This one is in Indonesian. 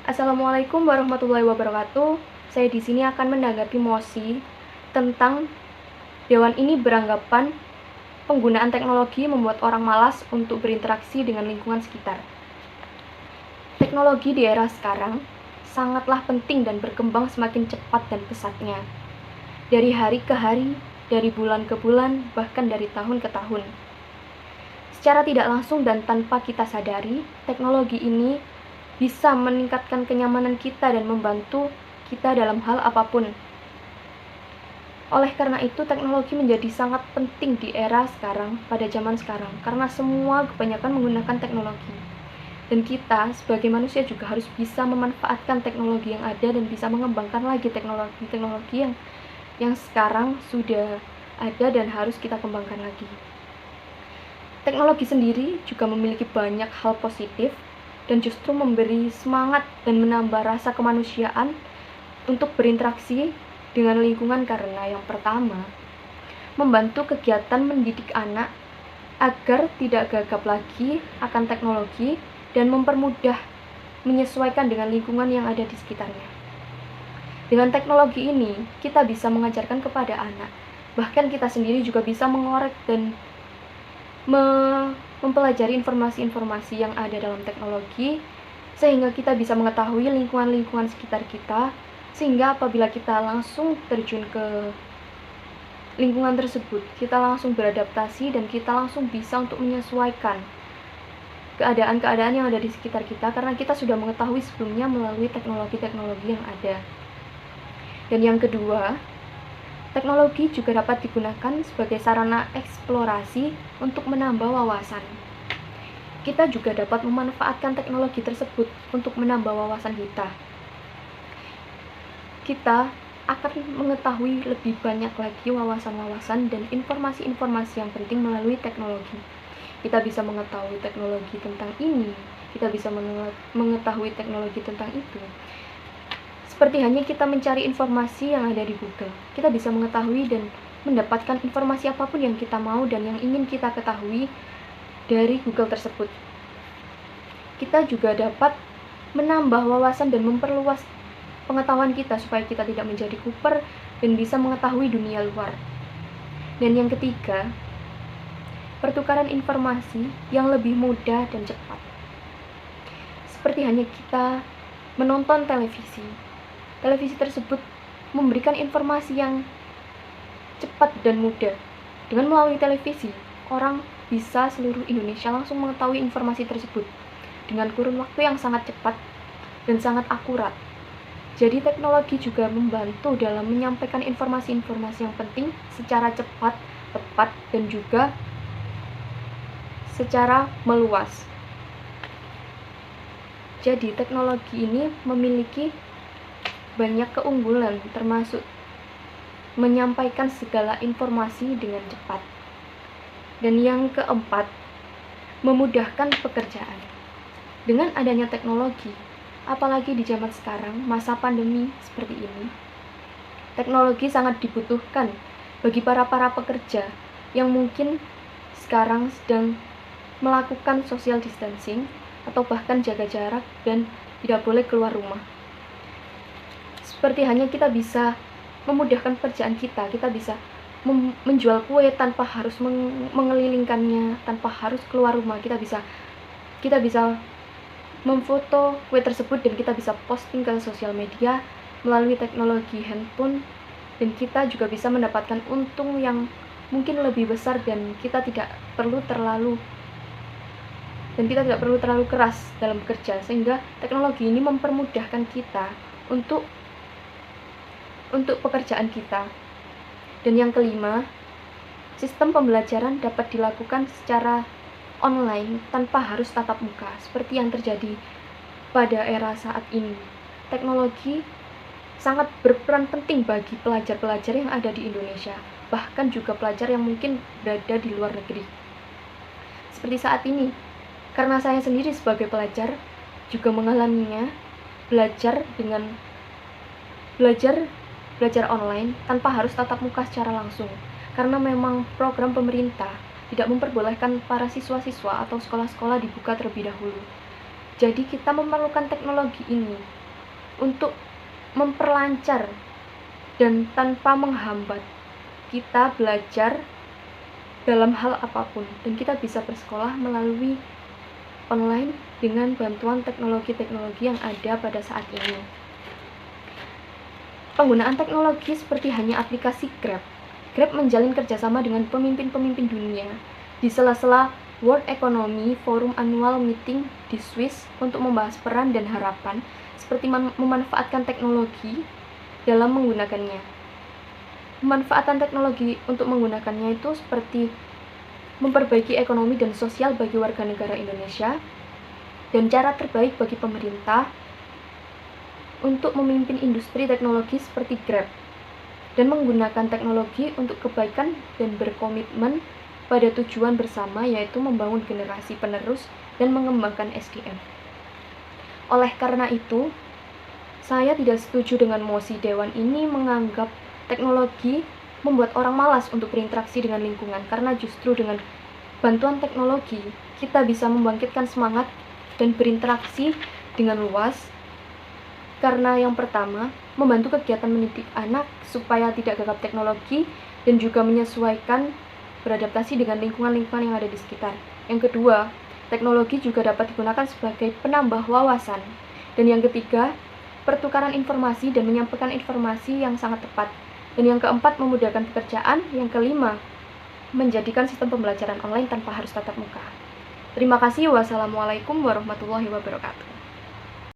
Assalamualaikum warahmatullahi wabarakatuh. Saya di sini akan menanggapi mosi tentang Dewan ini beranggapan penggunaan teknologi membuat orang malas untuk berinteraksi dengan lingkungan sekitar. Teknologi di era sekarang sangatlah penting dan berkembang semakin cepat dan pesatnya. Dari hari ke hari, dari bulan ke bulan, bahkan dari tahun ke tahun. Secara tidak langsung dan tanpa kita sadari, teknologi ini bisa meningkatkan kenyamanan kita dan membantu kita dalam hal apapun. Oleh karena itu, teknologi menjadi sangat penting di era sekarang, pada zaman sekarang, karena semua kebanyakan menggunakan teknologi. Dan kita sebagai manusia juga harus bisa memanfaatkan teknologi yang ada dan bisa mengembangkan lagi teknologi-teknologi yang sekarang sudah ada dan harus kita kembangkan lagi. Teknologi sendiri juga memiliki banyak hal positif dan justru memberi semangat dan menambah rasa kemanusiaan untuk berinteraksi dengan lingkungan karena yang pertama, membantu kegiatan mendidik anak agar tidak gagap lagi akan teknologi dan mempermudah menyesuaikan dengan lingkungan yang ada di sekitarnya. Dengan teknologi ini, kita bisa mengajarkan kepada anak, bahkan kita sendiri juga bisa mengorek dan mempelajari informasi-informasi yang ada dalam teknologi sehingga kita bisa mengetahui lingkungan-lingkungan sekitar kita, sehingga apabila kita langsung terjun ke lingkungan tersebut, kita langsung beradaptasi dan kita langsung bisa untuk menyesuaikan keadaan-keadaan yang ada di sekitar kita karena kita sudah mengetahui sebelumnya melalui teknologi-teknologi yang ada. Dan yang kedua, teknologi juga dapat digunakan sebagai sarana eksplorasi untuk menambah wawasan. Kita juga dapat memanfaatkan teknologi tersebut untuk menambah wawasan kita. Kita akan mengetahui lebih banyak lagi wawasan-wawasan dan informasi-informasi yang penting melalui teknologi. Kita bisa mengetahui teknologi tentang ini, kita bisa mengetahui teknologi tentang itu. Seperti hanya kita mencari informasi yang ada di Google, kita bisa mengetahui dan mendapatkan informasi apapun yang kita mau dan yang ingin kita ketahui dari Google tersebut. Kita juga dapat menambah wawasan dan memperluas pengetahuan kita supaya kita tidak menjadi kuper dan bisa mengetahui dunia luar. Dan yang ketiga, pertukaran informasi yang lebih mudah dan cepat. Seperti hanya kita menonton televisi. Televisi tersebut memberikan informasi yang cepat dan mudah. Dengan melalui televisi, orang bisa seluruh Indonesia langsung mengetahui informasi tersebut dengan kurun waktu yang sangat cepat dan sangat akurat. Jadi teknologi juga membantu dalam menyampaikan informasi-informasi yang penting secara cepat, tepat, dan juga secara meluas. Jadi teknologi ini memiliki banyak keunggulan, termasuk menyampaikan segala informasi dengan cepat. Dan yang keempat, memudahkan pekerjaan. Dengan adanya teknologi, apalagi di zaman sekarang, masa pandemi seperti ini, teknologi sangat dibutuhkan bagi para pekerja yang mungkin sekarang sedang melakukan social distancing atau bahkan jaga jarak dan tidak boleh keluar rumah. Seperti hanya kita bisa memudahkan pekerjaan kita bisa menjual kue tanpa harus mengelilingkannya, tanpa harus keluar rumah. Kita bisa memfoto kue tersebut dan kita bisa posting ke sosial media melalui teknologi handphone, dan kita juga bisa mendapatkan untung yang mungkin lebih besar dan kita tidak perlu terlalu keras dalam bekerja, sehingga teknologi ini mempermudahkan kita untuk pekerjaan kita. Dan yang kelima, sistem pembelajaran dapat dilakukan secara online tanpa harus tatap muka seperti yang terjadi pada era saat ini. Teknologi sangat berperan penting bagi pelajar-pelajar yang ada di Indonesia, bahkan juga pelajar yang mungkin berada di luar negeri. Seperti saat ini, karena saya sendiri sebagai pelajar juga mengalaminya, belajar online tanpa harus tatap muka secara langsung, karena memang program pemerintah tidak memperbolehkan para siswa-siswa atau sekolah-sekolah dibuka terlebih dahulu. Jadi kita memerlukan teknologi ini untuk memperlancar dan tanpa menghambat kita belajar dalam hal apapun, dan kita bisa bersekolah melalui online dengan bantuan teknologi-teknologi yang ada pada saat ini. Penggunaan teknologi seperti hanya aplikasi Grab. Grab menjalin kerjasama dengan pemimpin-pemimpin dunia di sela-sela World Economy Forum Annual Meeting di Swiss untuk membahas peran dan harapan seperti memanfaatkan teknologi dalam menggunakannya. Pemanfaatan teknologi untuk menggunakannya itu seperti memperbaiki ekonomi dan sosial bagi warga negara Indonesia, dan cara terbaik bagi pemerintah untuk memimpin industri teknologi seperti Grab, dan menggunakan teknologi untuk kebaikan dan berkomitmen pada tujuan bersama, yaitu membangun generasi penerus dan mengembangkan SDM. Oleh karena itu, saya tidak setuju dengan mosi Dewan ini menganggap teknologi membuat orang malas untuk berinteraksi dengan lingkungan, karena justru dengan bantuan teknologi kita bisa membangkitkan semangat dan berinteraksi dengan luas. Karena yang pertama, membantu kegiatan mendidik anak supaya tidak gagap teknologi dan juga menyesuaikan beradaptasi dengan lingkungan-lingkungan yang ada di sekitar. Yang kedua, teknologi juga dapat digunakan sebagai penambah wawasan. Dan yang ketiga, pertukaran informasi dan menyampaikan informasi yang sangat tepat. Dan yang keempat, memudahkan pekerjaan. Yang kelima, menjadikan sistem pembelajaran online tanpa harus tatap muka. Terima kasih. Wassalamualaikum warahmatullahi wabarakatuh.